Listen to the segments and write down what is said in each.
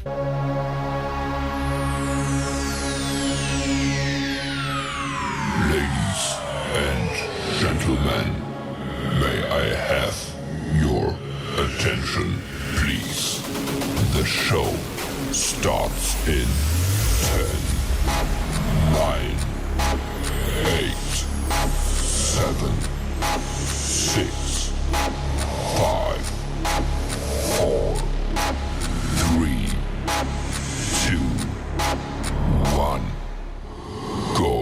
Ladies and gentlemen, may I have your attention, please? The show starts in 10, 9, 8, 7, 6, 5, 4, 3, 2, 1, go.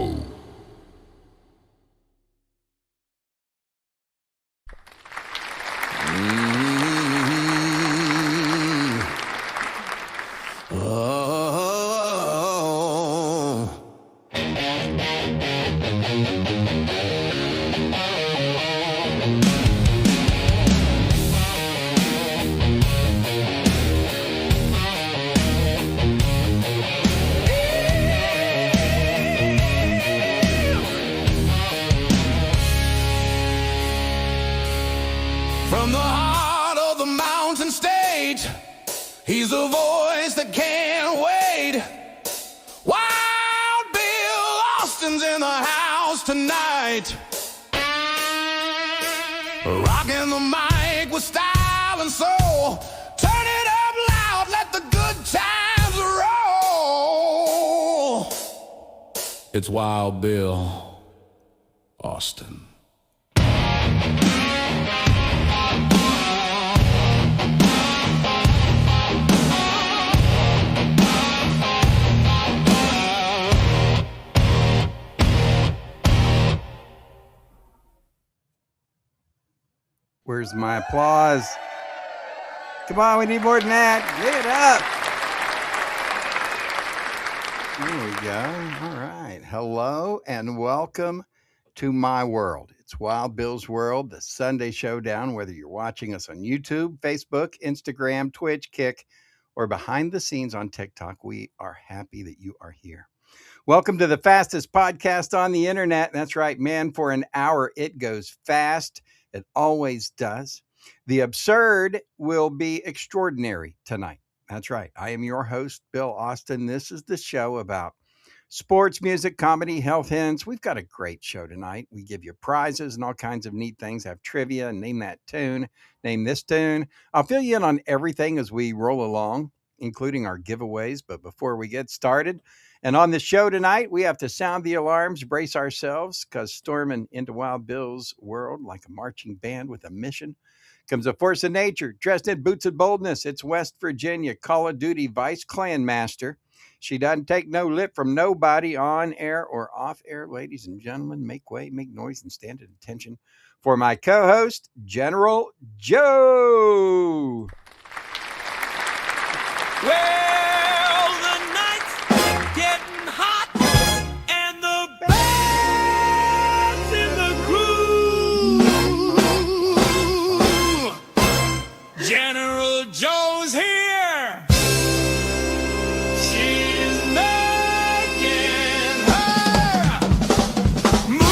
From the heart of the mountain stage, he's a voice that can't wait. Wild Bill Austin's in the house tonight, rocking the mic with style and soul. Turn it up loud, let the good times roll. It's Wild Bill Austin. Where's my applause? Come on, we need more than that. Get it up. There we go. All right. Hello and welcome to my world. It's Wild Bill's World, the Sunday Showdown. Whether you're watching us on YouTube, Facebook, Instagram, Twitch, Kick, or behind the scenes on TikTok, we are happy that you are here. Welcome to the fastest podcast on the internet. That's right, man. For an hour, it goes fast. It always does. The absurd will be extraordinary tonight. That's right. I am your host, Bill Austin. This is the show about sports, music, comedy, health hints. We've got a great show tonight. We give you prizes and all kinds of neat things. Have trivia, name that tune, name this tune. I'll fill you in on everything as we roll along, including our giveaways. But before we get started, and on the show tonight, we have to sound the alarms, brace ourselves, because storming into Wild Bill's world like a marching band with a mission comes a force of nature, dressed in boots of boldness. It's West Virginia Call of Duty Vice Clan Master. She doesn't take no lip from nobody on air or off air. Ladies and gentlemen, make way, make noise, and stand at attention for my co-host, General Joe. Well, the night's getting hot, and the band's in the groove. General Joe's here. She's making her move.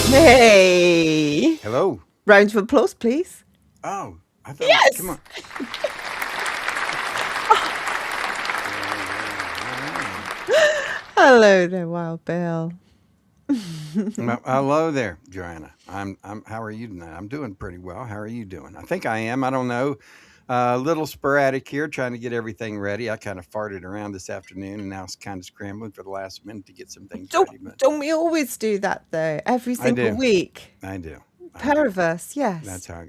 Hey! Hello. Round of applause, please. Oh, I thought. Yes. Come on. Hello there, Wild Bill. Well, hello there, Joanna. I'm. How are you tonight? I'm doing pretty well. How are you doing? I think I am. I don't know. A little sporadic here, trying to get everything ready. I kind of farted around this afternoon, and now it's kind of scrambling for the last minute to get some things ready. But Don't we always do that though? Every single do. week. I do. Pair of us, yes. That's how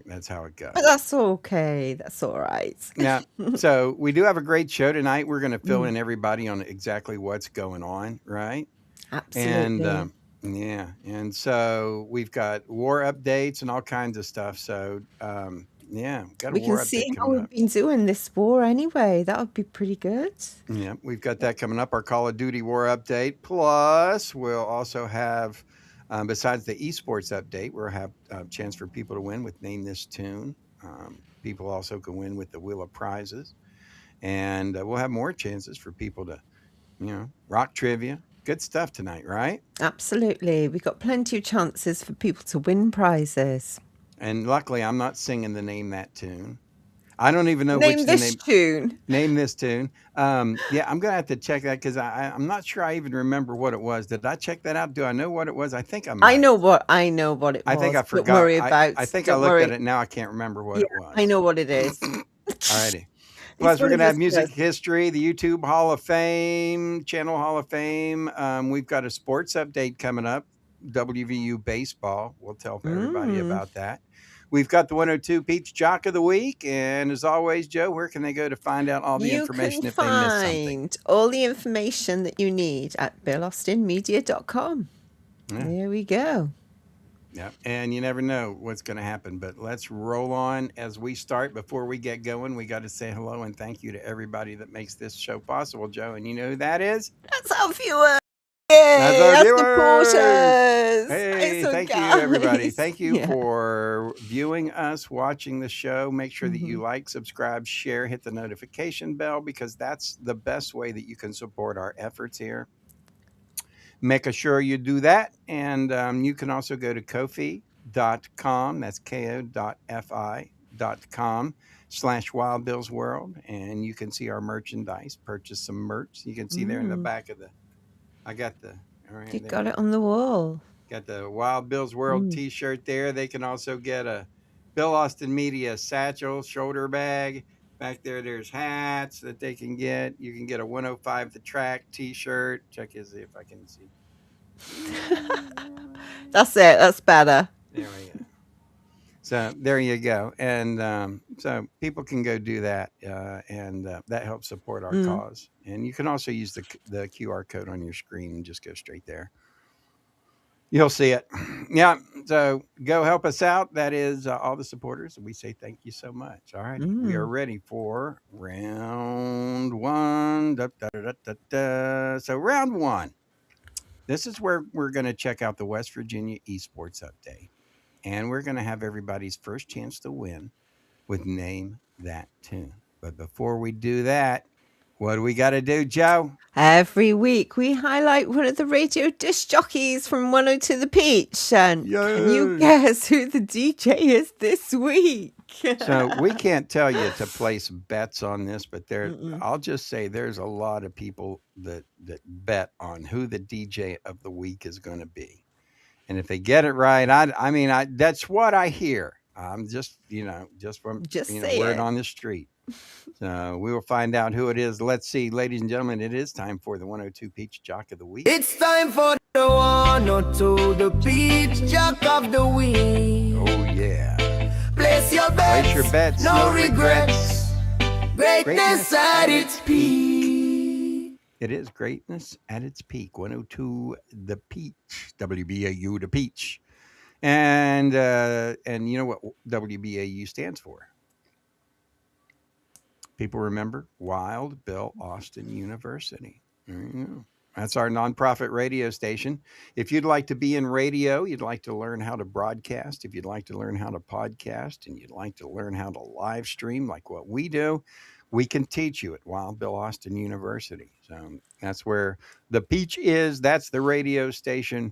it goes. But that's okay. That's all right. Yeah. So we do have a great show tonight. We're going to fill in everybody on exactly what's going on, right? Absolutely. And yeah, and so we've got war updates and all kinds of stuff. So yeah, got a we war can see update how coming we've up. been doing this war anyway. That would be pretty good. Yeah, we've got that coming up. Our Call of Duty war update. Plus, we'll also have, besides the esports update, we'll have a chance for people to win with Name This Tune. People also can win with the Wheel of Prizes, and we'll have more chances for people to, rock trivia. Good stuff tonight, right? Absolutely. We've got plenty of chances for people to win prizes. And luckily, I'm not singing the Name That Tune. I don't even know Name which the this tune. name this tune. Yeah, I'm gonna have to check that because I'm not sure I even remember what it was. Did I check that out? Do I know what it was? I think I I might. know what it I think was. I Don't forgot. worry about. I think I Don't looked at worry. it now. I can't remember what Yeah, it was. I know what it is. Alrighty. It's Plus, we're one going of to have us music does. history, the YouTube Hall of Fame, Channel Hall of Fame. We've got a sports update coming up, WVU baseball. We'll tell everybody Mm. about that. We've got the 102 Peach Jock of the Week. And as always, Joe, where can they go to find out all the You can information if they miss something? find all the information that you need at BillAustinMedia.com. Yeah. There we go. Yeah, and you never know what's going to happen, but let's roll on as we start. Before we get going, we got to say hello and thank you to everybody that makes this show possible, Joe. And you know who that is? That's our viewers. That's Yay! our Our viewers. supporters. Hey, Nice one, thank you, everybody. guys. Thank you Yeah. for viewing us, watching the show. Make sure that you Mhm. like, subscribe, share, hit the notification bell because that's the best way that you can support our efforts here. Make sure you do that. And you can also go to Ko-fi.com. That's ko.fi.com/Wild Bill's World. And you can see our merchandise, purchase some merch. You can see there in the back of I got the, all right, You there got you it on the wall. got the Wild Bill's World Mm. t-shirt there. They can also get a Bill Austin Media satchel, shoulder bag. Back there, there's hats that they can get. You can get a 105 The Track t-shirt. Check and see if I can see. That's it. That's better. There we go. So there you go. And so people can go do that. And that helps support our cause. And you can also use the QR code on your screen and just go straight there. You'll see it. Yeah. So go help us out. That is all the supporters. We say thank you so much. All right. We are ready for round one. Da, da, da, da, da. So round one. This is where we're going to check out the West Virginia Esports Update. And we're going to have everybody's first chance to win with Name That Tune. But before we do that, what do we got to do, Joe? Every week we highlight one of the radio disc jockeys from 102 The Peach. And can you guess who the DJ is this week? So we can't tell you to place bets on this, but I'll just say there's a lot of people that bet on who the DJ of the week is going to be. And if they get it right, I mean, that's what I hear. I'm just from word on the street. So we will find out who it is. Let's see, ladies and gentlemen, it is time for the 102 Peach Jock of the Week. It's time for the 102 the Peach Jock of the Week. Oh, yeah. Place your bets, Place your bets, no regrets. Greatness at its peak. It is greatness at its peak. 102 The Peach, WBAU The Peach. And you know what WBAU stands for? People remember Wild Bill Austin University. There you go. That's our nonprofit radio station. If you'd like to be in radio, you'd like to learn how to broadcast, if you'd like to learn how to podcast, and you'd like to learn how to live stream like what we do, we can teach you at Wild Bill Austin University. So that's where the Peach is. That's the radio station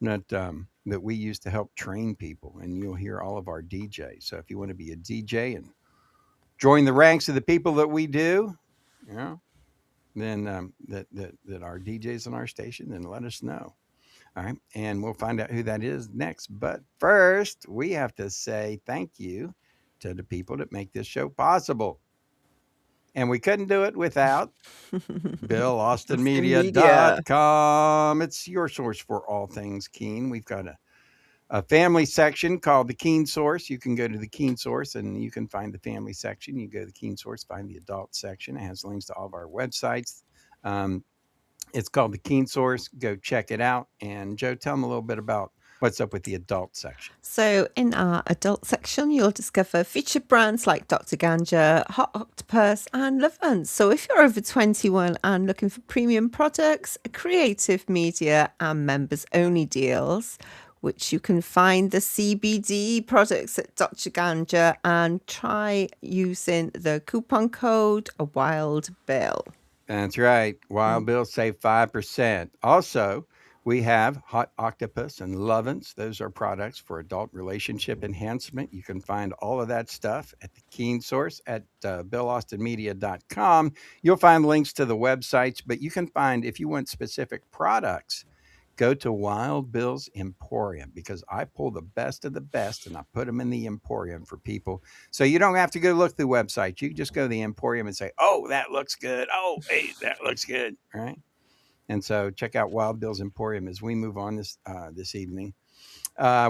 that we use to help train people. And you'll hear all of our DJs. So if you want to be a DJ and join the ranks of the people that we do, then that are DJs on our station, then let us know. All right. And we'll find out who that is next. But first, we have to say thank you to the people that make this show possible. And we couldn't do it without BillAustinMedia.com. It's your source for all things Keen. We've got a family section called the Keen Source. You can go to the Keen Source and you can find the family section. You go to the Keen Source, find the adult section. It has links to all of our websites. It's called the Keen Source. Go check it out. And Joe, tell them a little bit about what's up with the adult section. So in our adult section, you'll discover featured brands like Dr. Ganja, Hot Octopus, and Lovance. So if you're over 21 and looking for premium products, creative media, and members-only deals, which you can find the CBD products at Dr. Ganja and try using the coupon code WILDBILL. That's right. Wild Bill save 5%. Also, We have Hot Octopus and Lovin's. Those are products for adult relationship enhancement. You can find all of that stuff at the Keen Source at BillAustinMedia.com. You'll find links to the websites, but you can find, if you want specific products, go to Wild Bill's Emporium, because I pull the best of the best and I put them in the Emporium for people. So you don't have to go look the website. You can just go to the Emporium and say, oh, that looks good. Oh, hey, that looks good. All right. And so check out Wild Bill's Emporium as we move on this evening.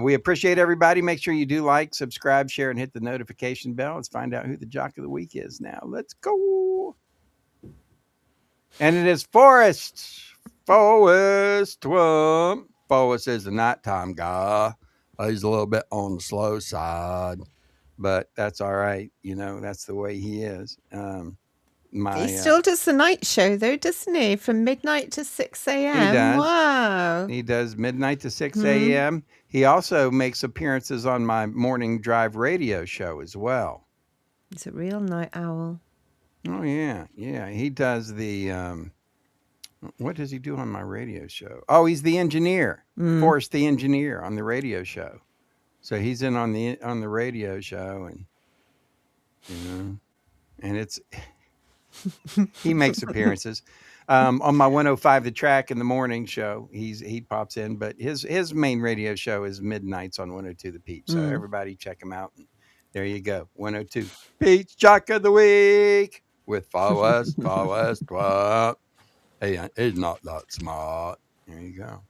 We appreciate everybody. Make sure you do like, subscribe, share, and hit the notification bell. Let's find out who the Jock of the Week is now. Let's go. And it is Forrest. Forrest Trump. Forrest is the nighttime guy. He's a little bit on the slow side, but that's all right. You know, that's the way he is. He still does the night show, though, doesn't he? From midnight to 6 a.m. He does. Wow. He does midnight to 6 a.m. He also makes appearances on my morning drive radio show as well. He's a real night owl. Oh, yeah. Yeah. He does the, what does he do on my radio show? Oh, he's the engineer. Forrest the engineer on the radio show. So he's in on the radio show, and, you know, and it's... he makes appearances on my 105 The Track in the morning show. He pops in, but his main radio show is midnights on 102 The Peach. So everybody check him out. And there you go, 102 Peach Jock of the Week with Forrest Trump. Hey, he's not that smart. There you go.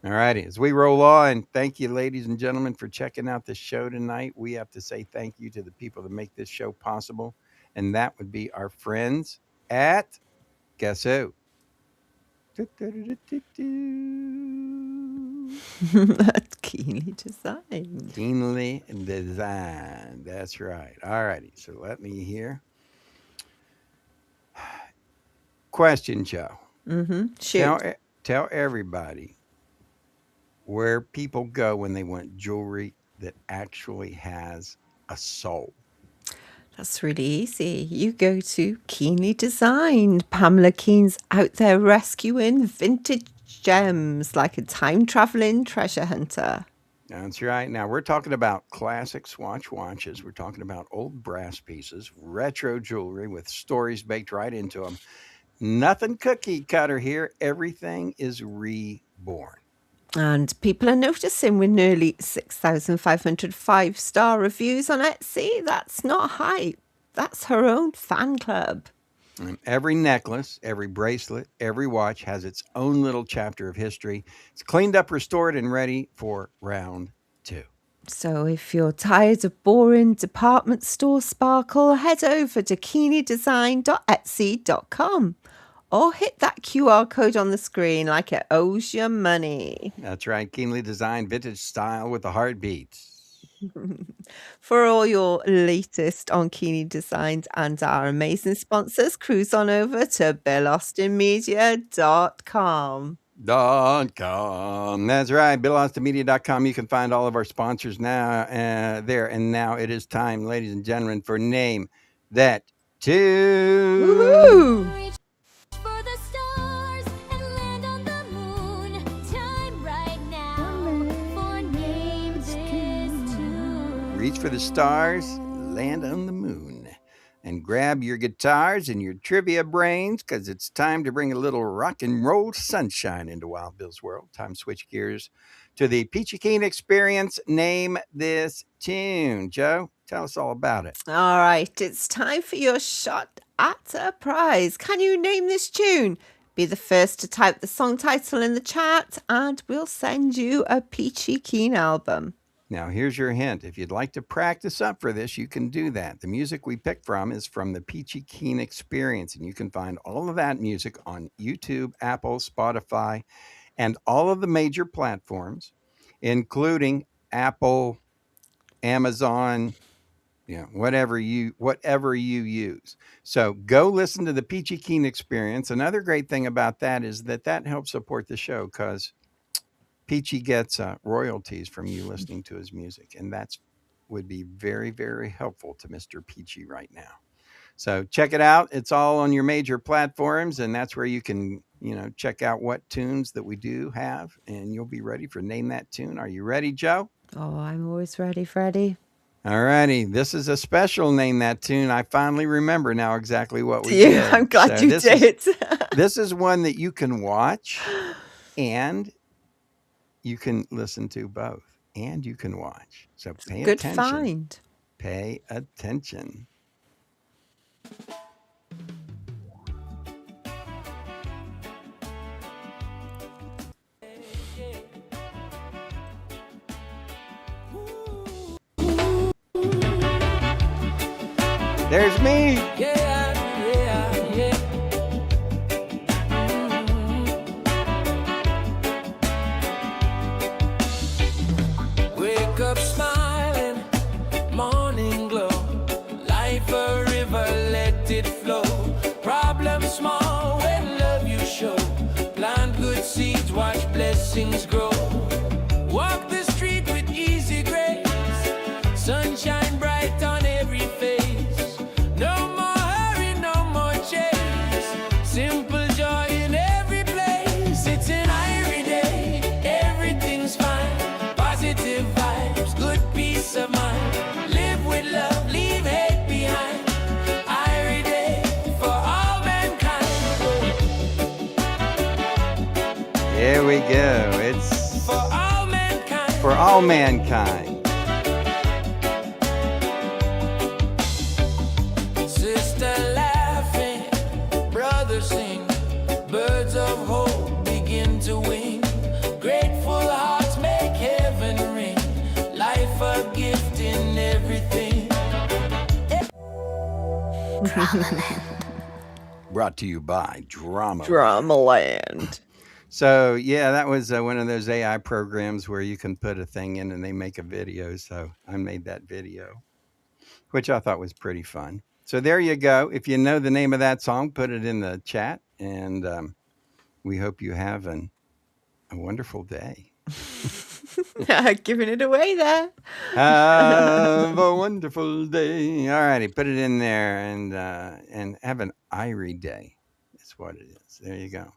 All righty, as we roll on, thank you, ladies and gentlemen, for checking out the show tonight. We have to say thank you to the people that make this show possible. And that would be our friends at, guess who? Keenly Designed. Keenly Designed. That's right. All righty. So let me hear. Question, Joe. Shoot. Tell everybody where people go when they want jewelry that actually has a soul. That's really easy. You go to Keenly Designed. Pamela Keen's out there rescuing vintage gems like a time-traveling treasure hunter. That's right. Now, we're talking about classic Swatch watches. We're talking about old brass pieces, retro jewelry with stories baked right into them. Nothing cookie cutter here. Everything is reborn. And people are noticing with nearly 6,500 five-star reviews on Etsy. That's not hype. That's her own fan club. And every necklace, every bracelet, every watch has its own little chapter of history. It's cleaned up, restored, and ready for round 2. So if you're tired of boring department store sparkle, head over to keenlydesign.etsy.com. or hit that QR code on the screen like it owes you money. That's right. Keenly Designed vintage style with a heartbeat. For all your latest on Keenly Designed and our amazing sponsors, cruise on over to BillAustinMedia.com. That's right. BillAustinMedia.com. You can find all of our sponsors now there. And now it is time, ladies and gentlemen, for Name That Tune. Woo-hoo! Reach for the stars, land on the moon, and grab your guitars and your trivia brains, because it's time to bring a little rock and roll sunshine into Wild Bill's world. Time to switch gears to the Peachy Keen experience. Name this tune. Joe, tell us all about it. All right, it's time for your shot at a prize. Can you name this tune? Be the first to type the song title in the chat, and we'll send you a Peachy Keen album. Now, here's your hint. If you'd like to practice up for this, you can do that. The music we picked from is from the Peachy Keen experience, and you can find all of that music on YouTube, Apple, Spotify, and all of the major platforms, including Apple, Amazon, whatever you use. So go listen to the Peachy Keen experience. Another great thing about that is that helps support the show, because Peachy gets royalties from you listening to his music, and that would be very, very helpful to Mr. Peachy right now. So check it out. It's all on your major platforms, and that's where you can check out what tunes that we do have, and you'll be ready for Name That Tune. Are you ready, Joe? Oh, I'm always ready, Freddie. All righty. This is a special Name That Tune. I finally remember now exactly what we Yeah, did. I'm glad So you did. this is one that you can watch, and you can listen to both, and you can watch. So pay Good attention. find. Pay attention. There's me. Wake up smiling, morning glow. Life a river, let it flow. Problem small when love you show. Plant good seeds, watch blessings grow. Walk the street with easy grace. Sunshine bright on every face. No more hurry, no more chase. Simple joy in every place. It's an Irie day, everything's fine. Positive vibes, good peace of mind. Live with love, leave hate behind. Irie day for all mankind. There we go. It's For all mankind. for all mankind. Sister laughing, brother sing. Birds of hope begin to wing. Grateful hearts make heaven ring. Life a gift in everything. Brought to you by Drama. Dramaland. So yeah, that was one of those AI programs where you can put a thing in and they make a video. So I made that video, which I thought was pretty fun. So there you go. If you know the name of that song, put it in the chat, and we hope you have a wonderful day. Giving it away there. Have a wonderful day. All righty, put it in there, and have an Irie day. That's what it is. There you go.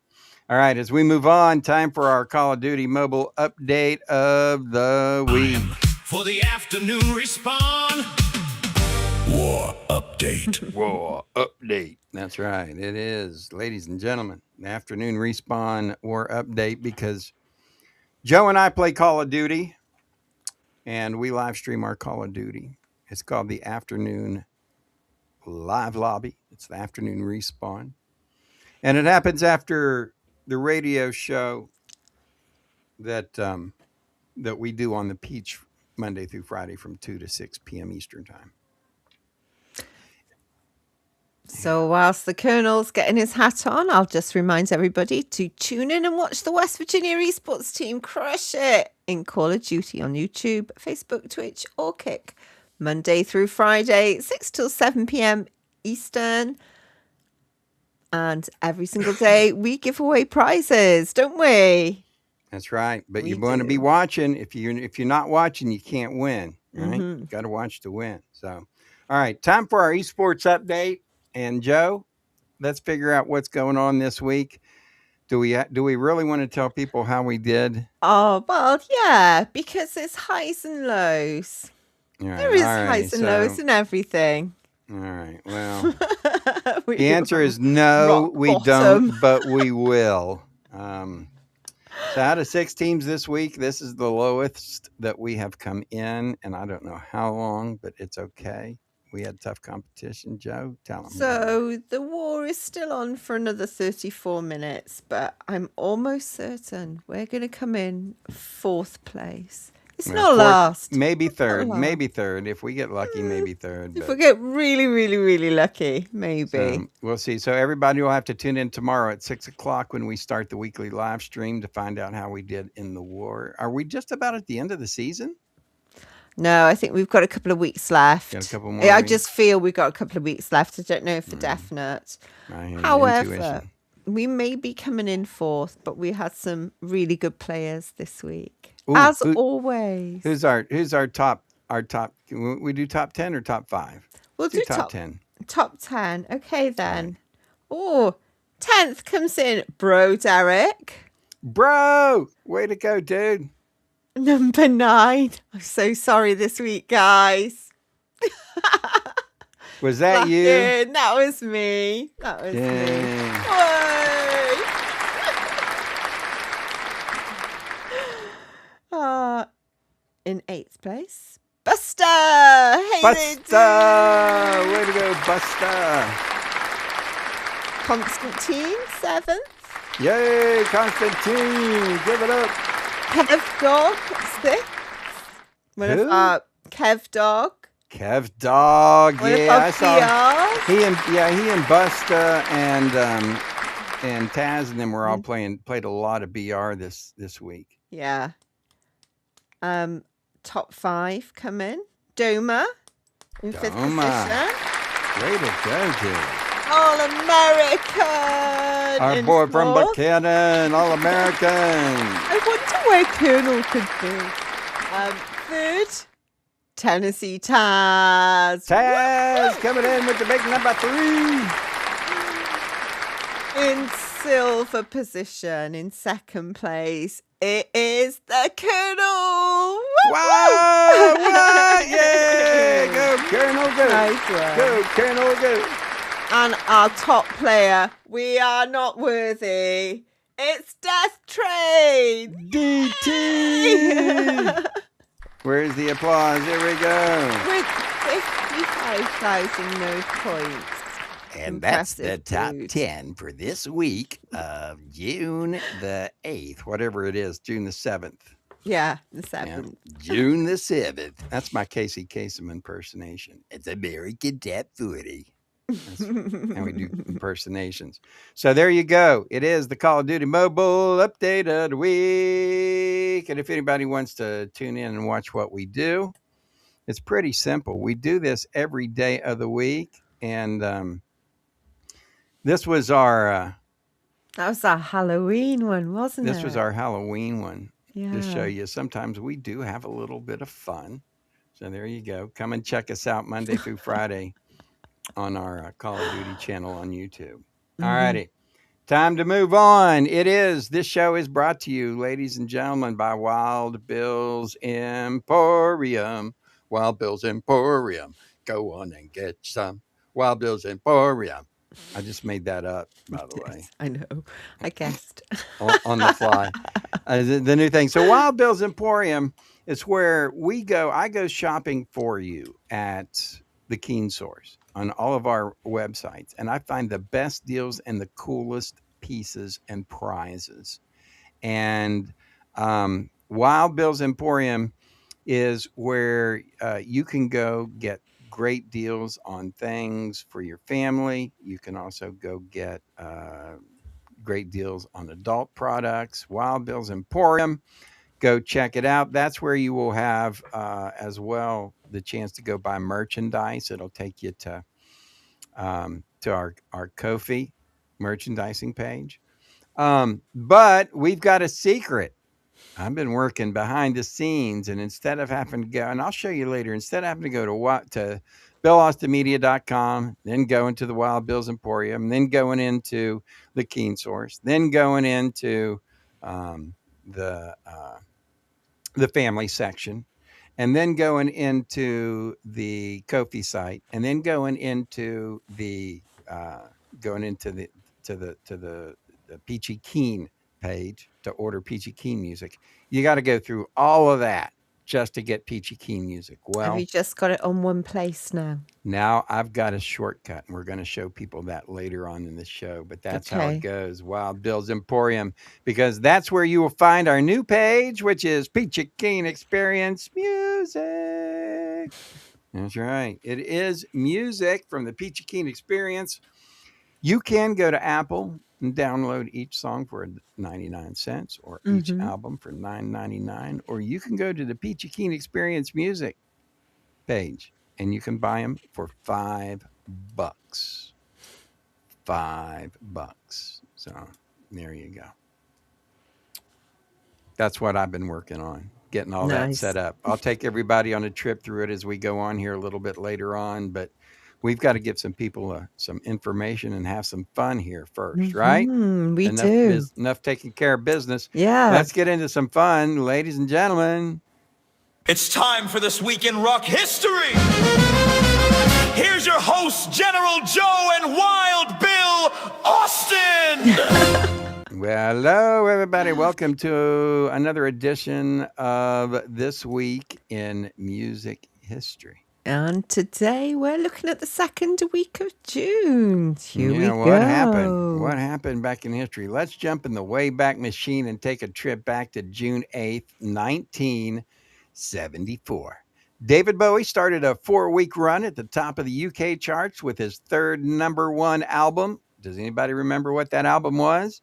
All right, as we move on, time for our Call of Duty mobile update of the week. For the afternoon respawn. War update. War update. That's right. It is, ladies and gentlemen, the afternoon respawn war update, because Joe and I play Call of Duty, and we live stream our Call of Duty. It's called the Afternoon Live Lobby. It's the afternoon respawn, and it happens after the radio show that that we do on the Peach Monday through Friday from 2 to 6 p.m. Eastern time. So whilst the Colonel's getting his hat on, I'll just remind everybody to tune in and watch the West Virginia esports team crush it in Call of Duty on YouTube, Facebook, Twitch, or Kick. Monday through Friday, 6 till 7 p.m. Eastern. And every single day we give away prizes, don't we? That's right. But We you want to be do. watching. If you're not watching, you can't win. Right? You got to watch to win. So, all right, time for our esports update. And Joe, let's figure out what's going on this week. Do we really want to tell people how we did? Oh, well, yeah, because it's highs and lows. All right, There is all right, highs and lows and everything. All right. Well, We the answer is no, rock we bottom. don't, but we will. So out of 6 teams this week, this is the lowest that we have come in, and I don't know how long, but it's okay. We had tough competition. Joe, tell them. So the war is still on for another 34 minutes, but I'm almost certain we're going to come in 4th place. It's not last. Maybe third. last. Maybe third. If we get lucky, maybe third. If but- we get really, really, really lucky, maybe. So we'll see. So everybody will have to tune in tomorrow at 6 o'clock when we start the weekly live stream to find out how we did in the war. Are we just about at the end of the season? No, I think we've got a couple of weeks left. Got a couple more I weeks? just feel we've got a couple of weeks left. I don't know for definite. I hear your However, intuition. we may be coming in 4th, but we had some really good players this week. Ooh, As who- always. Who's our top? Can we do top 10 or top 5? We'll Let's do top 10. Top 10. Okay, then. Oh, 10th comes in Bro Derek. Bro, way to go, dude. Number 9. I'm so sorry this week, guys. Was that you? Laughing. That was me. That was me. Dang. Way. In 8th place, Buster. Hey there, Buster! Way to go, Buster. Constantine, 7th. Yay, Constantine. Give it up. Kev Dog, 6th. One Who? of our Kev Dog. Kev Dog. One of Yeah, our I saw PRs. he and Busta and Taz and them were all played a lot of BR this week. Yeah. Top 5 come in. Doma in 5th Doma. position. Way to go, dude. All American. Our in boy from 4th. Buchanan, All American. I wonder where Colonel could be. 3rd, Tennessee Taz. Taz coming in with the big number 3. In silver position, in 2nd place, it is the Colonel. Wow! What? Yeah! Go, Colonel, go. Nice one. Go, Colonel, go. And our top player, we are not worthy. It's Death Train. DT! Where's the applause? Here we go. With 55,000 no points. And that's the Impressive, top dude. 10 for this week of June the 8th, whatever it is, June the 7th. Yeah, the Yeah. 7th. June the 7th. That's my Casey Kasem impersonation. It's American Top 40. That's how we do impersonations. So there you go. It is the Call of Duty Mobile Update of the Week. And if anybody wants to tune in and watch what we do, it's pretty simple. We do this every day of the week. And this was our That was our Halloween one, wasn't it? this was our Halloween one to show Yeah. you. Sometimes we do have a little bit of fun. So there you go. Come and check us out Monday through Friday on our Call of Duty channel on YouTube. All righty. Time to move on. This show is brought to you, ladies and gentlemen, by Wild Bill's Emporium. Wild Bill's Emporium. Go on and get some. Wild Bill's Emporium. I just made that up, by the way, I know. I guessed. on the fly. The new thing. So Wild Bill's Emporium is where we go. I go shopping for you at the Keen Source on all of our websites, and I find the best deals and the coolest pieces and prizes. And Wild Bill's Emporium is where you can go get great deals on things for your family. You can also go get great deals on adult products. Wild Bill's Emporium. Go check it out. That's where you will have as well the chance to go buy merchandise. It'll take you to our Ko-fi merchandising page. But we've got a secret. I've been working behind the scenes, and instead of having to go, and I'll show you later, instead of having to go to BillAustinMedia.com, then going to the Wild Bill's Emporium, then going into the Keen Source, then going into the family section, and then going into the Ko-fi site, and then going into the Peachy Keen page to order Peachy Keen music. You got to go through all of that just to get Peachy Keen music. Have Well, you just got it on one place now? now I've got a shortcut, and we're going to show people that later on in the show. But that's how Okay. it goes. Wild Bill's Emporium, because that's where you will find our new page, which is Peachy Keen Experience Music. That's right. It is music from the Peachy Keen Experience. You can go to Apple and download each song for 99 cents or each album for $9.99, or you can go to the Peachy Keen Experience Music page and you can buy them for $5. $5. So there you go. That's what I've been working on, getting all that Nice. set up. I'll take everybody on a trip through it as we go on here a little bit later on, but we've got to give some people some information and have some fun here first, right? We Enough do. enough taking care of business. Yeah. Let's get into some fun, ladies and gentlemen. It's time for This Week in Rock History. Here's your hosts, General Joe and Wild Bill Austin. Well, hello, everybody. Welcome to another edition of This Week in Music History. And today we're looking at the second week of June. Here we go. What happened? What happened back in history? Let's jump in the Wayback Machine and take a trip back to June 8th, 1974. David Bowie started a 4-week run at the top of the UK charts with his third #1 album. Does anybody remember what that album was?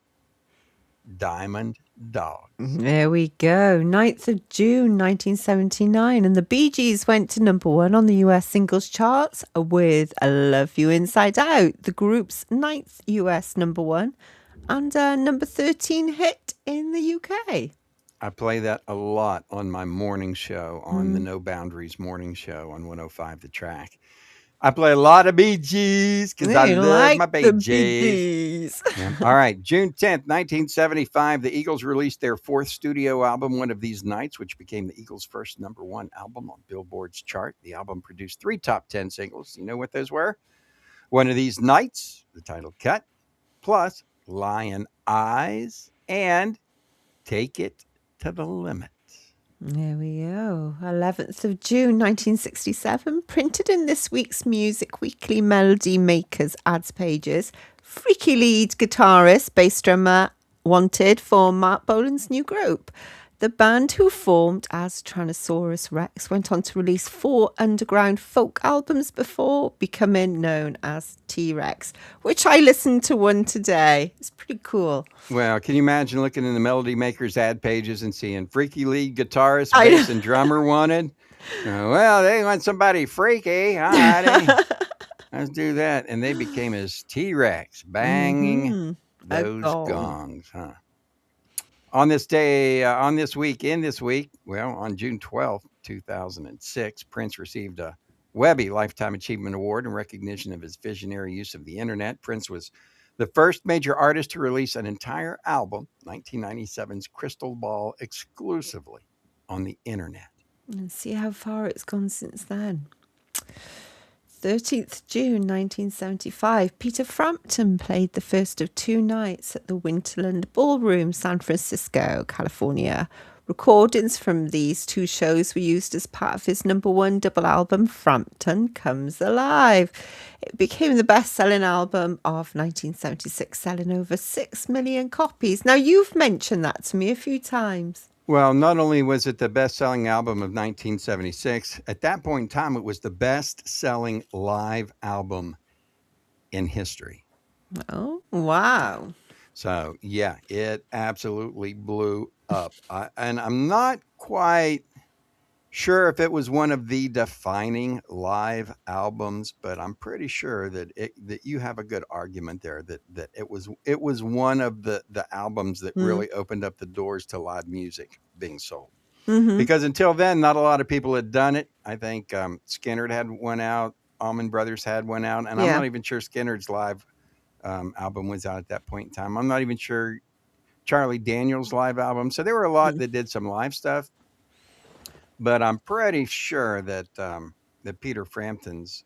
Diamond Dogs. There we go. 9th of June, 1979. And the Bee Gees went to #1 on the US singles charts with I Love You Inside Out, the group's 9th US #1 and number 13 hit in the UK. I play that a lot on my morning show, on the No Boundaries morning show on 105 The Track. I play a lot of Bee Gees because I love my Bee the Gees. Bee Gees. Yeah. All right. June 10th, 1975, the Eagles released their 4th studio album, One of These Nights, which became the Eagles' first #1 album on Billboard's chart. The album produced 3 top 10 singles. You know what those were? One of These Nights, the title cut, plus Lion Eyes, and Take It to the Limit. There we go. 11th of June, 1967. Printed in this week's Music Weekly Melody Makers ads pages. Freaky lead guitarist, bass drummer wanted for Mark Bolan's new group. The band, who formed as Tyrannosaurus Rex, went on to release 4 underground folk albums before becoming known as T-Rex, which I listened to one today. It's pretty cool. Well, can you imagine looking in the Melody Makers ad pages and seeing freaky lead guitarist, bass, and drummer wanted? Well, they want somebody freaky. All righty. Let's do that. And they became as T-Rex, banging those gongs, huh? On this day, on this week, on June 12th, 2006, Prince received a Webby Lifetime Achievement Award in recognition of his visionary use of the internet. Prince was the first major artist to release an entire album, 1997's Crystal Ball, exclusively on the internet. And see how far it's gone since then. 13th June 1975, Peter Frampton played the first of 2 nights at the Winterland Ballroom, San Francisco, California. Recordings from these 2 shows were used as part of his #1 double album, Frampton Comes Alive. It became the best-selling album of 1976, selling over 6 million copies. Now, you've mentioned that to me a few times. Well, not only was it the best-selling album of 1976, at that point in time, it was the best-selling live album in history. Oh, wow. So, yeah, it absolutely blew up. And I'm not quite sure if it was one of the defining live albums, but I'm pretty sure that you have a good argument there that it was one of the albums that really opened up the doors to live music being sold. Because until then, not a lot of people had done it. I think Skynyrd had one out, Allman Brothers had one out, and I'm not even sure Skynyrd's live album was out at that point in time. I'm not even sure Charlie Daniels' live album. So there were a lot that did some live stuff. But I'm pretty sure that that Peter Frampton's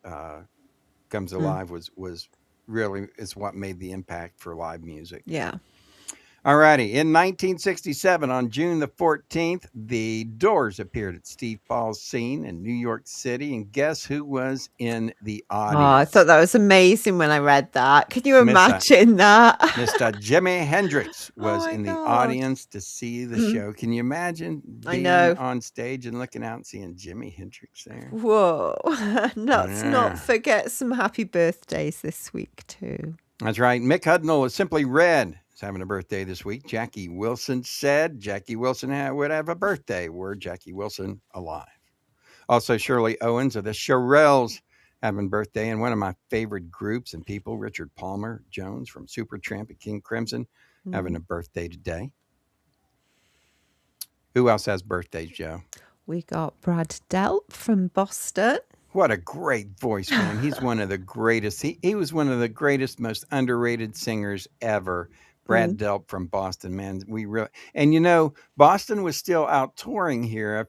Comes Alive was really is what made the impact for live music. Yeah. All righty. In 1967, on June the 14th, the Doors appeared at Steve Paul's Scene in New York City. And guess who was in the audience? Oh, I thought that was amazing when I read that. Can you imagine that? Mr. Jimi Hendrix was in the God. audience to see the show. Can you imagine being on stage and looking out and seeing Jimi Hendrix there? Whoa. Let's not forget some happy birthdays this week, too. That's right. Mick Hucknall is Simply Red. Is having a birthday this week. Jackie Wilson said Jackie Wilson would have a birthday were Jackie Wilson alive. Also, Shirley Owens of the Shirelles having a birthday. And one of my favorite groups and people, Richard Palmer Jones from Supertramp and King Crimson, having a birthday today. Who else has birthdays, Joe? We got Brad Delp from Boston. What a great voice, man. He's one of the greatest. He was one of the greatest, most underrated singers ever. Brad Delp from Boston, man. And Boston was still out touring here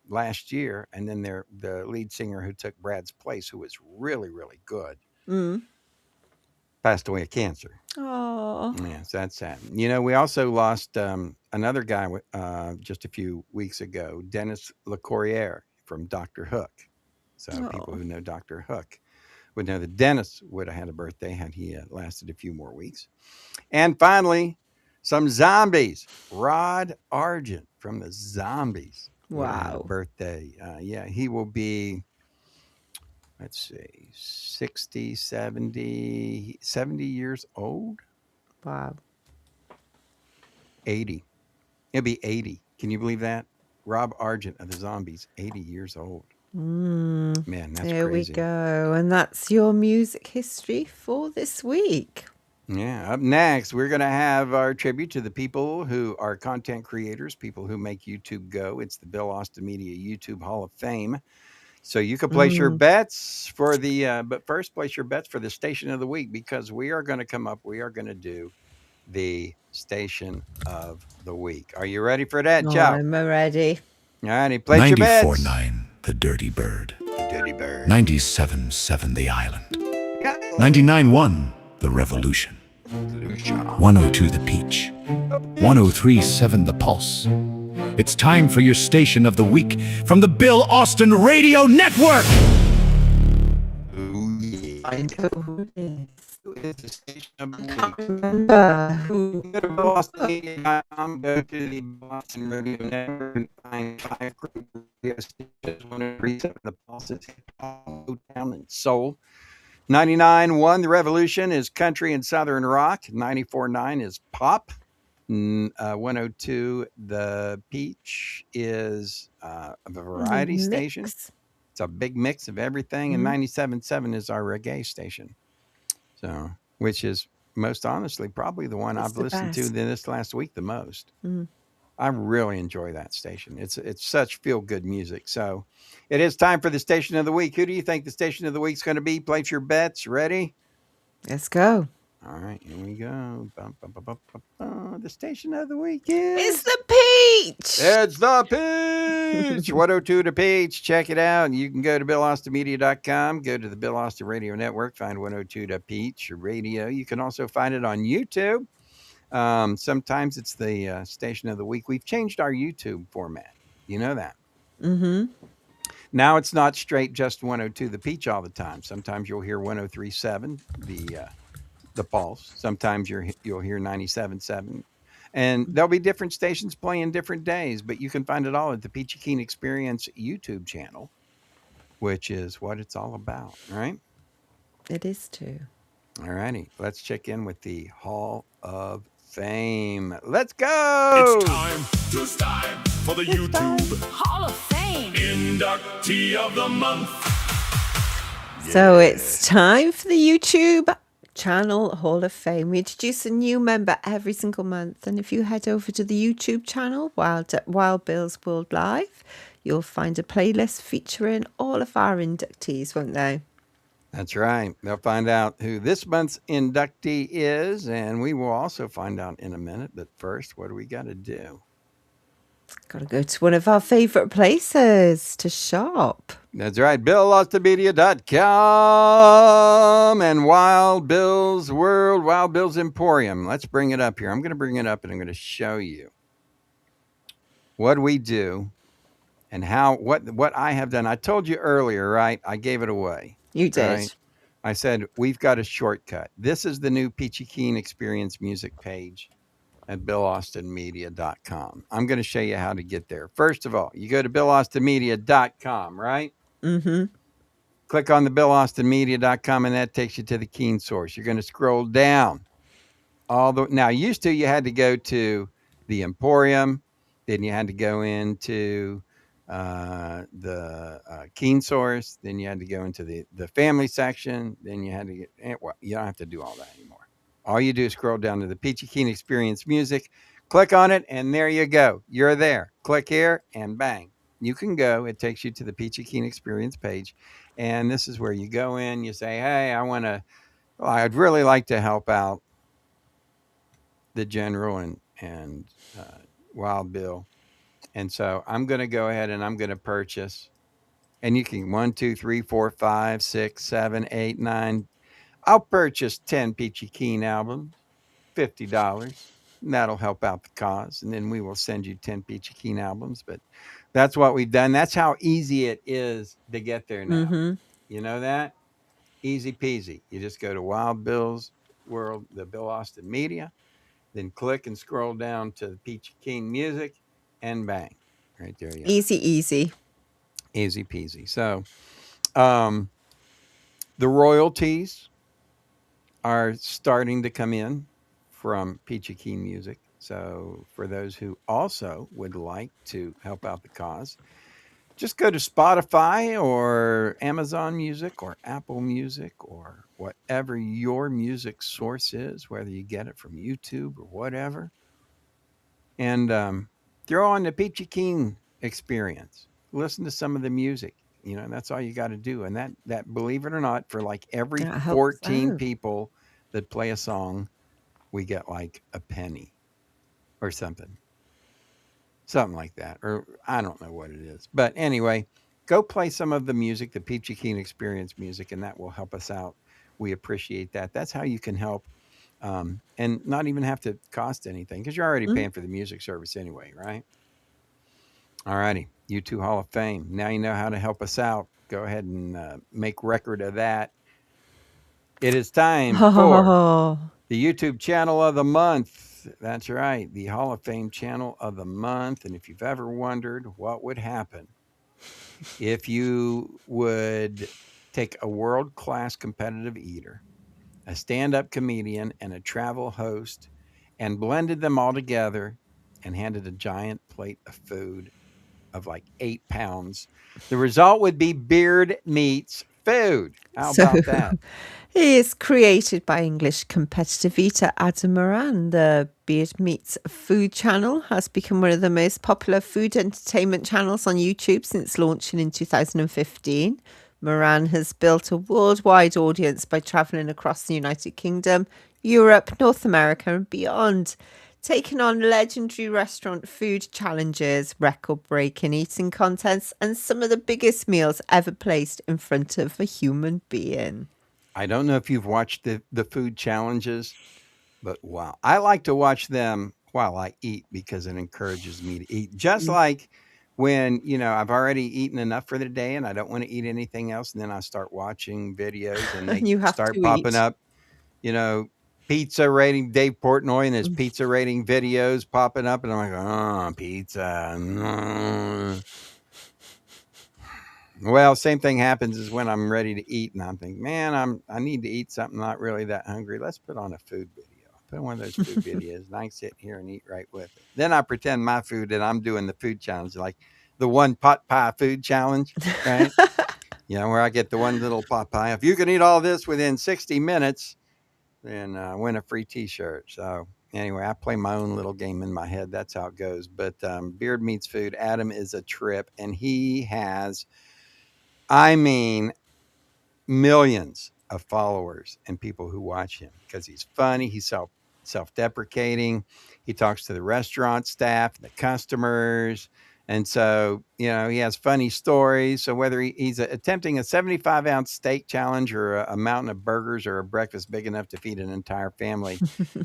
last year. And then the lead singer who took Brad's place, who was really, really good, passed away of cancer. Oh, Yes, that's sad. We also lost another guy just a few weeks ago, Dennis LeCourrier from Dr. Hook. So people who know Dr. Hook would know that Dennis would have had a birthday had he lasted a few more weeks. And finally, some zombies. Rod Argent from the Zombies. would have had a wow. birthday. He will be, let's see, 60, 70 years old. Wow. 80. He'll be 80. Can you believe that? Rob Argent of the Zombies, 80 years old. Man, that's There crazy. we go. And that's your music history for this week. Yeah. Up next, we're going to have our tribute to the people who are content creators, people who make YouTube go. It's the Bill Austin Media YouTube Hall of Fame. So you can place your bets for but first place your bets for the Station of the Week, because we are going to do the Station of the Week. Are you ready for that, Oh, Joe? I'm ready. All righty, place your bets. 94.9 The Dirty Bird. Dirty Bird. 97.7 The Island. 99.1 The Revolution. 102 The Peach. 103.7 The Pulse. It's time for your Station of the Week from the Bill Austin Radio Network. Ooh, yeah. I know who it is. Who is the Station of the Can't Week? remember who. Go to BostonMedia.com, go to the Boston Radio Network, and find 5 great radio stations. 103.7 The Pulse is hip-hop, Motown, and soul. 99.1 The Revolution is country and southern rock. 94.9 is pop. 102 The Peach is a variety station. Mix. It's a big mix of everything. And 97.7 is our reggae station. So, which is most honestly probably the one It's I've the listened to best. this last week the most. I really enjoy that station. It's such feel good music. So it is time for the Station of the Week. Who do you think the Station of the Week's going to be? Place your bets. Ready? Let's go. All right, here we go. The Station of the Week is... It's the Peach. It's the Peach. 102 The Peach. Check it out. You can go to BillAustinMedia.com, go to the Bill Austin Radio Network, find 102 The Peach Radio. You can also find it on YouTube. Sometimes it's the Station of the Week. We've changed our YouTube format. You know that. Now it's not straight just 102 The Peach all the time. Sometimes you'll hear 103.7 the Pulse. Sometimes you'll hear 97.7. And there'll be different stations playing different days, but you can find it all at the Peachy Keen Experience YouTube channel, which is what it's all about, right? It is too. All righty. Let's check in with the Hall of Fame. Let's go! It's time for the YouTube Hall of Fame. Inductee of the Month. So it's time for the YouTube channel Hall of Fame. We introduce a new member every single month, and if you head over to the YouTube channel Wild Bill's World Live, you'll find a playlist featuring all of our inductees, won't they? That's right. They'll find out who this month's inductee is, and we will also find out in a minute. But first, what do we got to do? Got to go to one of our favorite places to shop. That's right. BillAustinMedia.com and Wild Bill's World, Wild Bill's Emporium. Let's bring it up here. I'm going to bring it up and I'm going to show you what we do and what I have done. I told you earlier, right? I gave it away. You did. Right? I said, we've got a shortcut. This is the new Peachy Keen Experience music page at BillAustinMedia.com. I'm going to show you how to get there. First of all, you go to BillAustinMedia.com, right? Click on the BillAustinMedia.com, and that takes you to the Keen Source. You're going to scroll down. Now, used to, you had to go to the Emporium, then you had to go into the Keen Source, then you had to go into the family section, then you had to get, well, you don't have to do all that anymore. All you do is scroll down to the Peachy Keen Experience Music, click on it, and there you go. You're there. Click here, and bang, you can go. It takes you to the Peachy Keen Experience page, and this is where you go in. You say, "Hey, I'd really like to help out the general and Wild Bill, and so I'm going to go ahead and I'm going to purchase." And you can 1, 2, 3, 4, 5, 6, 7, 8, 9. I'll purchase 10 Peachy Keen albums, $50. And that'll help out the cause. And then we will send you 10 Peachy Keen albums. But that's what we've done. That's how easy it is to get there now. Mm-hmm. You know that? Easy peasy. You just go to Wild Bill's World, the Bill Austin Media, then click and scroll down to the Peachy Keen Music, and bang. Right there you go. Easy. Easy peasy. So the royalties are starting to come in from Peachy Keen Music. So for those who also would like to help out the cause, just go to Spotify or Amazon Music or Apple Music or whatever your music source is, whether you get it from YouTube or whatever, and throw on the Peachy Keen Experience. Listen to some of the music. You know, that's all you got to do. And that, believe it or not, for like every That helps 14 out. people that play a song, we get like a penny or something like that. Or I don't know what it is. But anyway, go play some of the music, the Peachy Keen Experience music, and that will help us out. We appreciate that. That's how you can help and not even have to cost anything because you're already Mm. paying for the music service anyway, right? All righty. U2 Hall of Fame. Now you know how to help us out. Go ahead and make record of that. It is time for Oh, the YouTube channel of the month. That's right. The Hall of Fame channel of the month. And if you've ever wondered what would happen if you would take a world-class competitive eater, a stand-up comedian, and a travel host and blended them all together and handed a giant plate of food of like 8 pounds, the result would be Beard Meats Food. How so about that? he is created by English competitive eater Adam Moran. The Beard Meats Food channel has become one of the most popular food entertainment channels on YouTube since launching in 2015. Moran has built a worldwide audience by traveling across the United Kingdom, Europe, North America, and beyond, taking on legendary restaurant food challenges, record-breaking eating contests, and some of the biggest meals ever placed in front of a human being. I don't know if you've watched the food challenges, but wow. I like to watch them while I eat because it encourages me to eat. Just like when, I've already eaten enough for the day and I don't want to eat anything else. And then I start watching videos and they You have start to popping eat. up, pizza rating, Dave Portnoy and his pizza rating videos popping up. And I'm like, oh, pizza. Well, same thing happens is when I'm ready to eat and I'm thinking, man, I need to eat something, not really that hungry. Let's put on a food video. Put on one of those food videos and I can sit here and eat right with it. Then I pretend my food that I'm doing the food challenge, like the one pot pie food challenge, right? Where I get the one little pot pie. If you can eat all this within 60 minutes, then win a free t-shirt. So anyway, I play my own little game in my head. That's how it goes. But Beard Meats Food, Adam is a trip, and he has, millions of followers and people who watch him because he's funny. He's self-deprecating. He talks to the restaurant staff, the customers. And so, he has funny stories. So whether he's attempting a 75-ounce steak challenge or a mountain of burgers or a breakfast big enough to feed an entire family,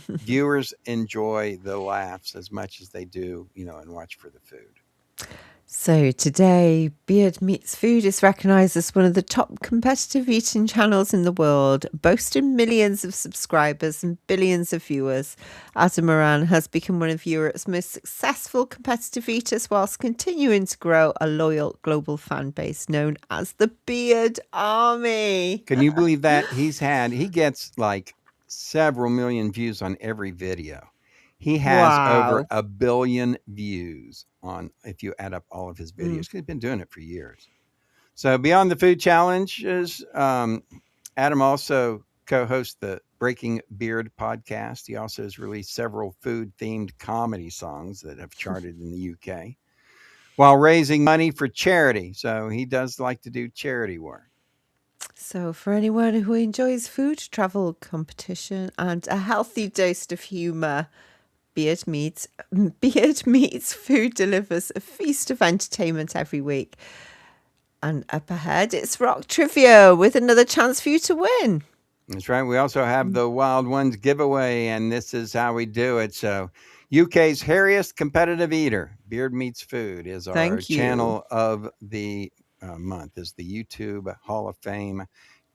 viewers enjoy the laughs as much as they do, and watch for the food. So today, Beard Meats Food is recognised as one of the top competitive eating channels in the world, boasting millions of subscribers and billions of viewers. Adam Moran has become one of Europe's most successful competitive eaters whilst continuing to grow a loyal global fan base known as the Beard Army. Can you believe that? He gets like several million views on every video. He has over Wow. 1 billion views on, if you add up all of his videos, because he's been doing it for years. So beyond the food challenges, Adam also co-hosts the Breaking Beard podcast. He also has released several food-themed comedy songs that have charted in the UK. while raising money for charity. So he does like to do charity work. So, for anyone who enjoys food, travel, competition, and a healthy dose of humour, Beard Meats Food delivers a feast of entertainment every week. And up ahead, it's Rock Trivia with another chance for you to win. That's right. We also have the Wild Ones giveaway, and this is how we do it. So, UK's hairiest competitive eater, Beard Meats Food, is our Thank you. channel of the month. Is the YouTube Hall of Fame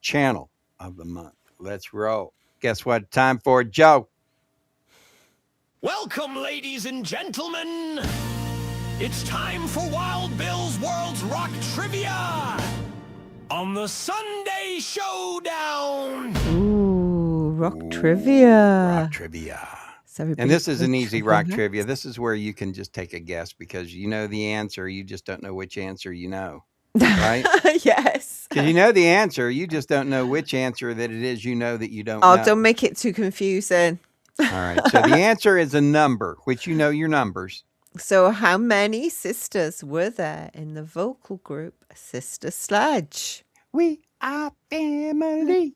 channel of the month. Let's roll. Guess what? Time for Joe. Welcome, ladies and gentlemen. It's time for Wild Bill's World's Rock Trivia on the Sunday Showdown. Ooh, Rock Trivia. Rock Trivia. So everybody And this is put an easy trivia rock hats. trivia. This is where you can just take a guess because you know the answer. You just don't know which answer you know. Right? Yes. Because you know the answer. You just don't know which answer that it is you know that you don't Oh, know. don't make it too confusing. All right. So the answer is a number, which you know your numbers. So, how many sisters were there in the vocal group Sister Sledge? We are family.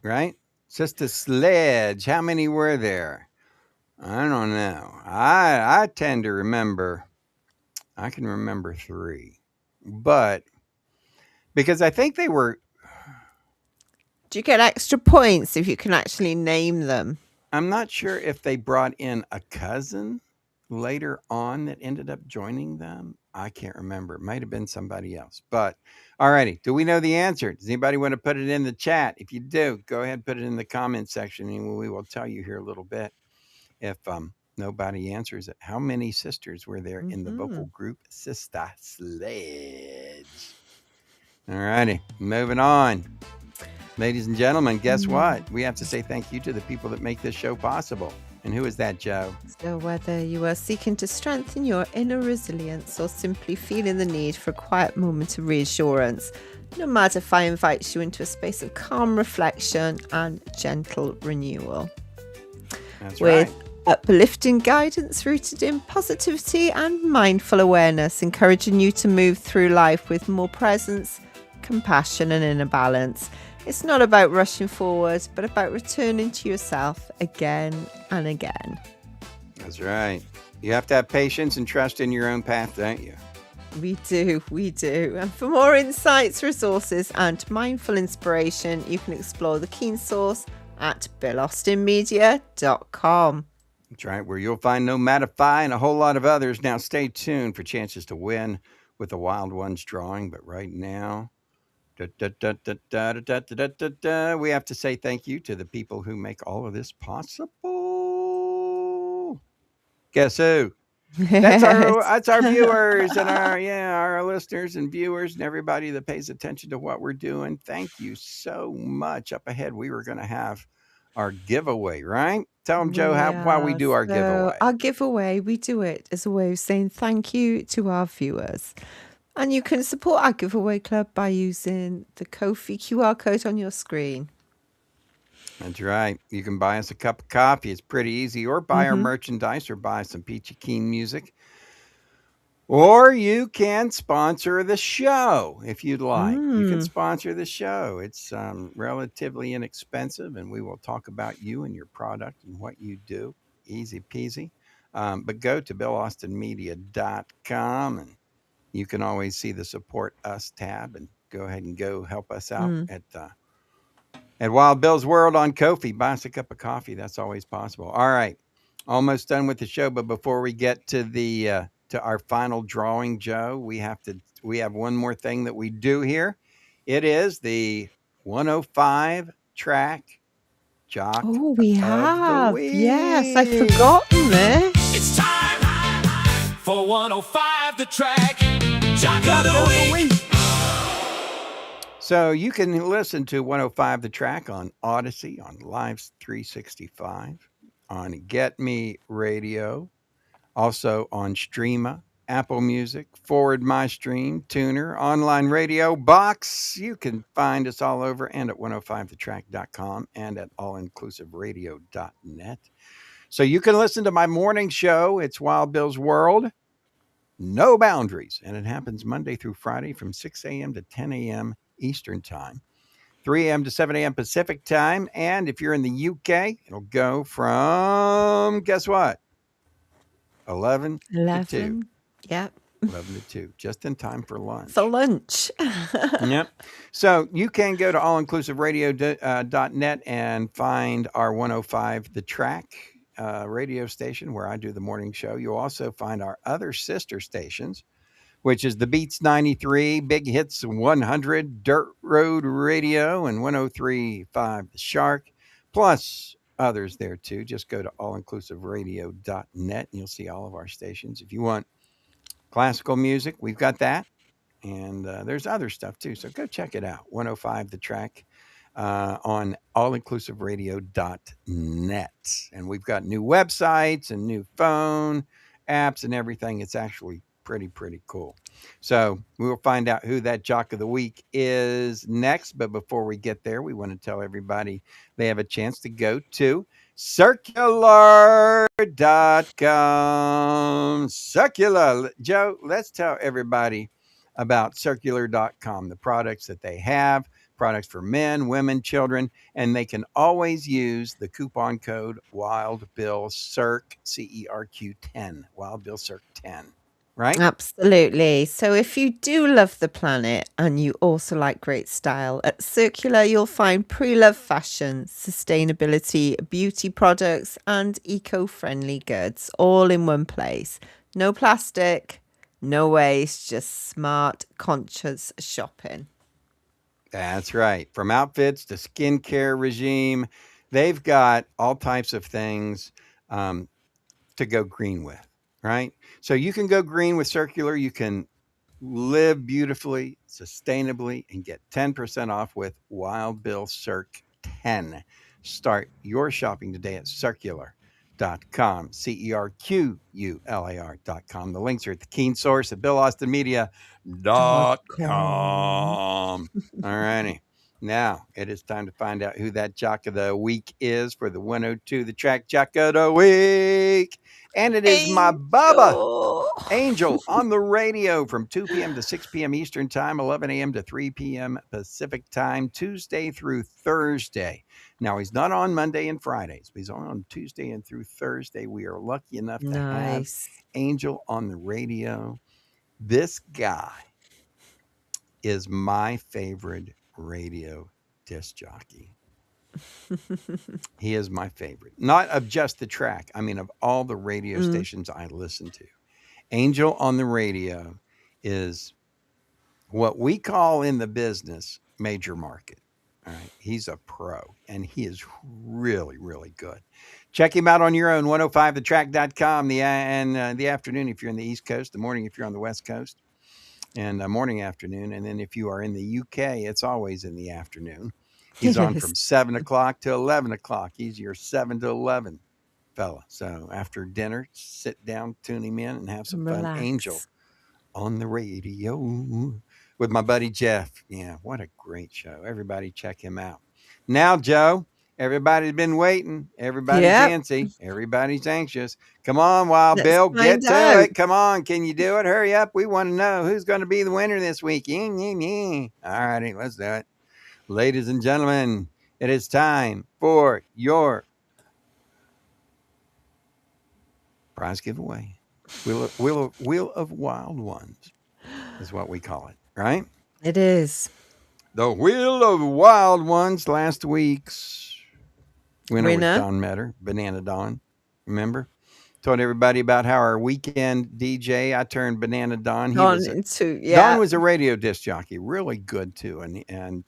Right? Sister Sledge. How many were there? I don't know. I tend to remember. I can remember 3. But because I think they were, Do you get extra points if you can actually name them? I'm not sure if they brought in a cousin later on that ended up joining them. I can't remember. It might have been somebody else. But all righty. Do we know the answer? Does anybody want to put it in the chat? If you do, go ahead and put it in the comment section and we will tell you here a little bit if nobody answers it. How many sisters were there in the vocal group Sister Sledge? All righty. Moving on. Ladies and gentlemen, guess what? We have to say thank you to the people that make this show possible. And who is that, Joe? So, whether you are seeking to strengthen your inner resilience or simply feeling the need for a quiet moment of reassurance, Nomad Fi invites you into a space of calm reflection and gentle renewal. That's With right. uplifting guidance rooted in positivity and mindful awareness, encouraging you to move through life with more presence, compassion, and inner balance. It's not about rushing forward, but about returning to yourself again and again. That's right. You have to have patience and trust in your own path, don't you? We do. And for more insights, resources, and mindful inspiration, you can explore the Keen Source at BillAustinMedia.com. That's right, where you'll find Nomad Fi and a whole lot of others. Now, stay tuned for chances to win with the Wild Ones drawing. But right now, we have to say thank you to the people who make all of this possible. Guess who? That's our viewers and our listeners and viewers and everybody that pays attention to what we're doing. Thank you so much. Up ahead, we were going to have our giveaway, right? Tell them, Joe, why we do our giveaway. Our giveaway, we do it as a way of saying thank you to our viewers. And you can support our giveaway club by using the Ko-fi QR code on your screen. That's right. You can buy us a cup of coffee. It's pretty easy. Or buy our merchandise or buy some Peachy Keen music. Or you can sponsor the show if you'd like. You can sponsor the show. It's relatively inexpensive, and we will talk about you and your product and what you do. Easy peasy. But go to BillAustinMedia.com, and you can always see the Support Us tab and go ahead and go help us out at Wild Bill's World on Ko-fi. Buy us a cup of coffee. That's always possible. All right. Almost done with the show, but before we get to the to our final drawing, Joe, we have one more thing that we do here. It is the 105 track Jock Oh, we of have. the Yes, I'd Week. forgotten this. It's time for 105 the track. Jock of the Week. So you can listen to 105 the track on Odyssey, on Live 365, on Get Me Radio, also on Streama, Apple Music, Forward My Stream, Tuner, Online Radio, Box. You can find us all over and at 105thetrack.com and at allinclusiveradio.net. So you can listen to my morning show. It's Wild Bill's World. no boundaries. And it happens Monday through Friday from 6 a.m. to 10 a.m. Eastern Time, 3 a.m. to 7 a.m. Pacific Time. And if you're in the UK, it'll go from, guess what? 11 to 2. 11. Yep. 11 to 2, just in time for lunch. For lunch. Yep. So you can go to allinclusiveradio.net and find our 105 The Track radio station where I do the morning show. You'll also find our other sister stations, which is the Beats 93, Big Hits 100, Dirt Road Radio, and 103.5 The Shark, plus others there too. Just go to allinclusiveradio.net and you'll see all of our stations. If you want classical music, we've got that. And there's other stuff too. So go check it out. 105 The Track on allinclusiveradio.net. And we've got new websites and new phone apps and everything. It's actually pretty cool. So we will find out who that Jock of the Week is next. But before we get there, we want to tell everybody they have a chance to go to circular.com. Circular. Joe, let's tell everybody about circular.com, the products that they have, products for men, women, children, and they can always use the coupon code WildBillCirc, CERQ 10, WildBillCirc 10. Right? Absolutely. So if you do love the planet and you also like great style, at Circular you'll find pre-loved fashion, sustainability, beauty products, and eco-friendly goods all in one place. No plastic, no waste, just smart, conscious shopping. That's right. From outfits to skincare regime, they've got all types of things to go green with. Right? So you can go green with Circular. You can live beautifully, sustainably, and get 10% off with Wild Bill Circ 10. Start your shopping today at circular.com, CERQULAR.com. The links are at the Keen Source at BillAustinMedia.com. All righty. Now it is time to find out who that Jock of the Week is for the 102 The Track Jock of the Week. And it is my Bubba Angel on the radio from 2 p.m. to 6 p.m. Eastern Time, 11 a.m. to 3 p.m. Pacific Time, Tuesday through Thursday. Now, he's not on Monday and Fridays, but he's on Tuesday and through Thursday. We are lucky enough to have Angel on the radio. This guy is my favorite radio disc jockey. He is my favorite. Not of just the track. I mean, of all the radio stations I listen to. Angel on the radio is what we call in the business major market. All right. He's a pro and he is really good. Check him out on your own, 105thetrack.com the afternoon if you're in the East Coast, the morning if you're on the West Coast, and morning, afternoon. And then if you are in the UK, it's always in the afternoon. He's on from 7 o'clock to 11 o'clock. He's your 7 to 11 fella. So after dinner, sit down, tune him in, and have some fun. Angel on the radio with my buddy Jeff. Yeah, what a great show. Everybody check him out. Now, Joe, everybody's been waiting. Everybody's antsy. Everybody's anxious. Come on, Wild Bill, get to it. Come on, can you do it? Hurry up. We want to know who's going to be the winner this week. All righty, let's do it. Ladies and gentlemen, it is time for your prize giveaway. Wheel of Wild Ones is what we call it, right? It is. The Wheel of Wild Ones. Last week's winner was Don Metter, Banana Don. Remember? Told everybody about how our weekend DJ, I turned Banana Don. Don was a radio disc jockey, really good too, and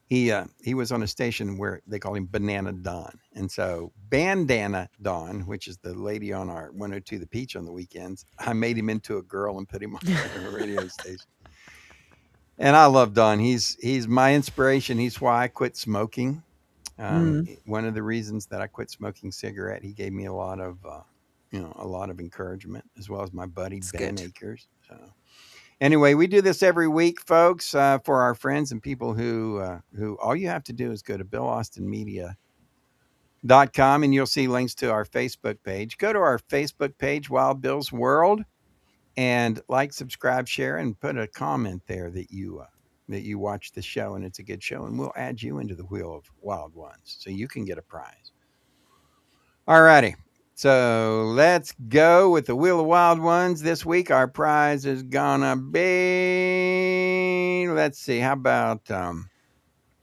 he was on a station where they call him Banana Don. And so Bandana Don, which is the lady on our 102 The Peach on the weekends, I made him into a girl and put him on a radio station. And I love Don. He's my inspiration. He's why I quit smoking. One of the reasons that I quit smoking cigarette, he gave me a lot of encouragement, as well as my buddy Ben Akers. So anyway, we do this every week, folks, for our friends and people who all you have to do is go to BillAustinMedia.com and you'll see links to our Facebook page. Go to our Facebook page, Wild Bill's World, and like, subscribe, share, and put a comment there that you watch the show and it's a good show, and we'll add you into the Wheel of Wild Ones so you can get a prize. All righty. So let's go with the Wheel of Wild Ones. This week, our prize is gonna be, let's see, how about,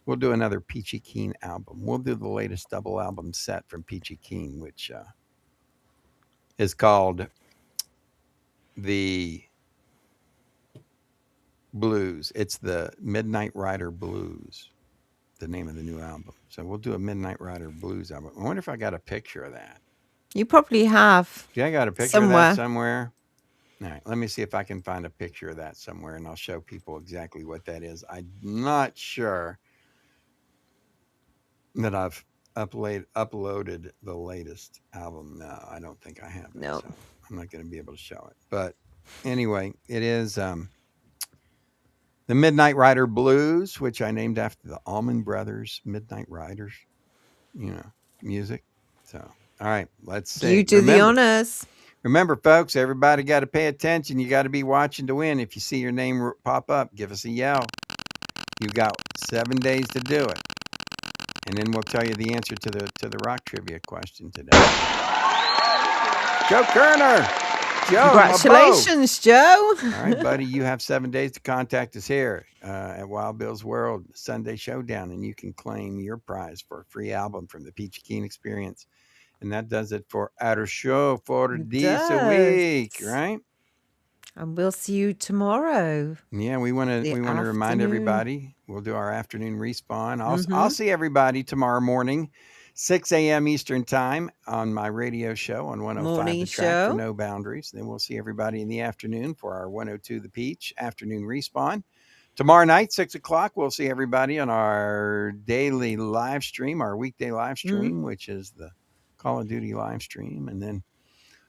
we'll do another Peachy Keen album. We'll do the latest double album set from Peachy Keen, which is called The Blues. It's the Midnight Rider Blues, the name of the new album. So we'll do a Midnight Rider Blues album. I wonder if I got a picture of that. You probably have. Yeah, I got a picture of that somewhere. All right, let me see if I can find a picture of that somewhere, and I'll show people exactly what that is. I'm not sure that I've uploaded the latest album. No, I don't think I have. No. So I'm not going to be able to show it. But anyway, it is the Midnight Rider Blues, which I named after the Allman Brothers, Midnight Riders, music. So, all right, let's see. You do the honors. Remember, folks, everybody got to pay attention. You got to be watching to win. If you see your name pop up, give us a yell. You've got 7 days to do it. And then we'll tell you the answer to the rock trivia question today. Joe Kerner. Joe, congratulations, Joe. All right, buddy. You have 7 days to contact us here at Wild Bill's World Sunday Showdown, and you can claim your prize for a free album from the Peachy Keen Experience. And that does it for our show for this week, right? And we'll see you tomorrow. Yeah, we want to remind everybody. We'll do our afternoon respawn. I'll see everybody tomorrow morning, 6 a.m. Eastern time on my radio show on 105 Morning The Track show. for No Boundaries. Then we'll see everybody in the afternoon for our 102 The Peach afternoon respawn. Tomorrow night, 6 o'clock, we'll see everybody on our daily live stream, our weekday live stream, which is the Call of Duty live stream. And then,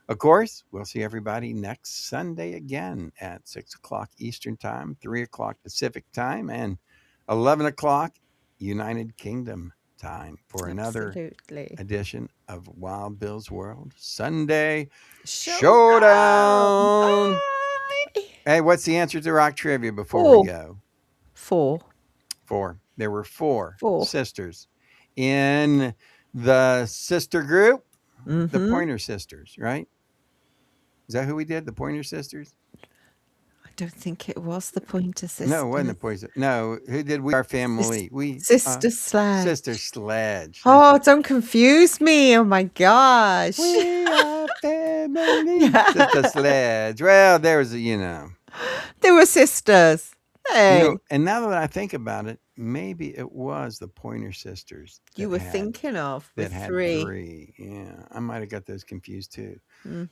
of course, we'll see everybody next Sunday again at 6 o'clock Eastern time, 3 o'clock Pacific time, and 11 o'clock United Kingdom time for another edition of Wild Bill's World Sunday Showdown. Hey, what's the answer to rock trivia before we go? 4. There were four sisters in the sister group, the Pointer Sisters, right? Is that who we did? The Pointer Sisters? I don't think it was the Pointer Sisters. No, it wasn't the Pointer. No, who did we? Our family. Sister Sledge. Sister Sledge. Oh, don't confuse me. Oh my gosh. We are family. Sister Sledge. Well, there was They were sisters. Hey. And now that I think about it, maybe it was the Pointer Sisters you were thinking of with that had 3. 3. Yeah, I might have got those confused too.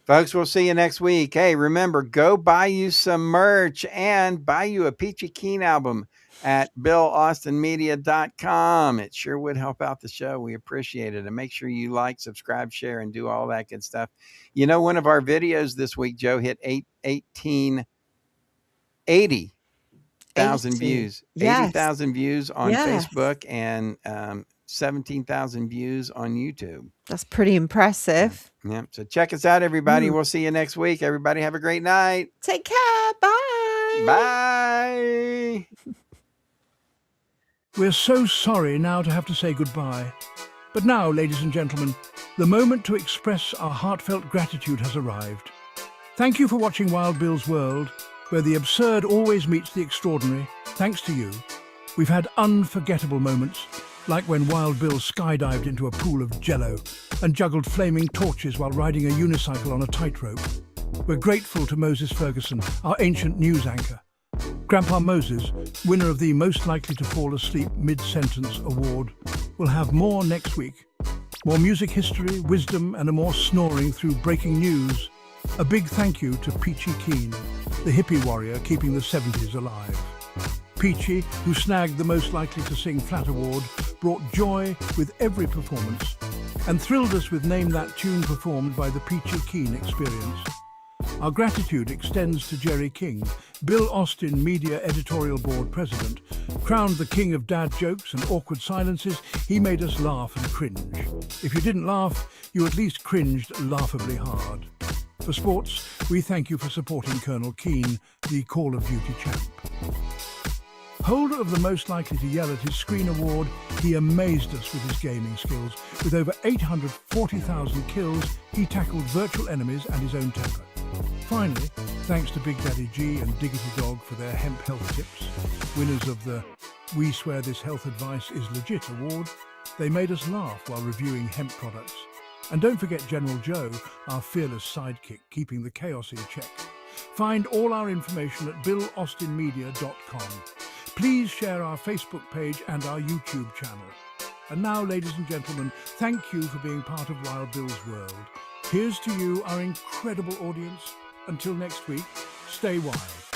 Folks, we'll see you next week. Hey, remember, go buy you some merch and buy you a Peachy Keen album at BillAustinMedia.com. It sure would help out the show. We appreciate it. And make sure you like, subscribe, share, and do all that good stuff. One of our videos this week, Joe, hit 80,000 views. Yes. 80,000 views on Facebook and 17,000 views on YouTube. That's pretty impressive. Yeah. So check us out, everybody. We'll see you next week. Everybody have a great night. Take care. Bye. Bye. We're so sorry now to have to say goodbye. But now, ladies and gentlemen, the moment to express our heartfelt gratitude has arrived. Thank you for watching Wild Bill's World, where the absurd always meets the extraordinary. Thanks to you, we've had unforgettable moments, like when Wild Bill skydived into a pool of jello and juggled flaming torches while riding a unicycle on a tightrope. We're grateful to Moses Ferguson, our ancient news anchor. Grandpa Moses, winner of the Most Likely to Fall Asleep Mid-Sentence Award, will have more next week. More music history, wisdom, and a more snoring through breaking news. A big thank you to Peachy Keen, the hippie warrior keeping the 70s alive. Peachy, who snagged the Most Likely to Sing Flat Award, brought joy with every performance and thrilled us with Name That Tune performed by the Peachy Keen Experience. Our gratitude extends to Jerry King, Bill Austin Media Editorial Board President. Crowned the king of dad jokes and awkward silences, he made us laugh and cringe. If you didn't laugh, you at least cringed laughably hard. For For sports, we thank you for supporting Colonel Keane, the Call of Duty champ. Holder of the Most Likely to Yell at His Screen award, he amazed us with his gaming skills. With over 840,000 kills, he tackled virtual enemies and his own temper. Finally, thanks to Big Daddy G and Diggity Dog for their hemp health tips, winners of the We Swear This Health Advice is Legit award, they made us laugh while reviewing hemp products. And don't forget General Joe, our fearless sidekick, keeping the chaos in check. Find all our information at BillAustinMedia.com. Please share our Facebook page and our YouTube channel. And now, ladies and gentlemen, thank you for being part of Wild Bill's world. Here's to you, our incredible audience. Until next week, stay wild.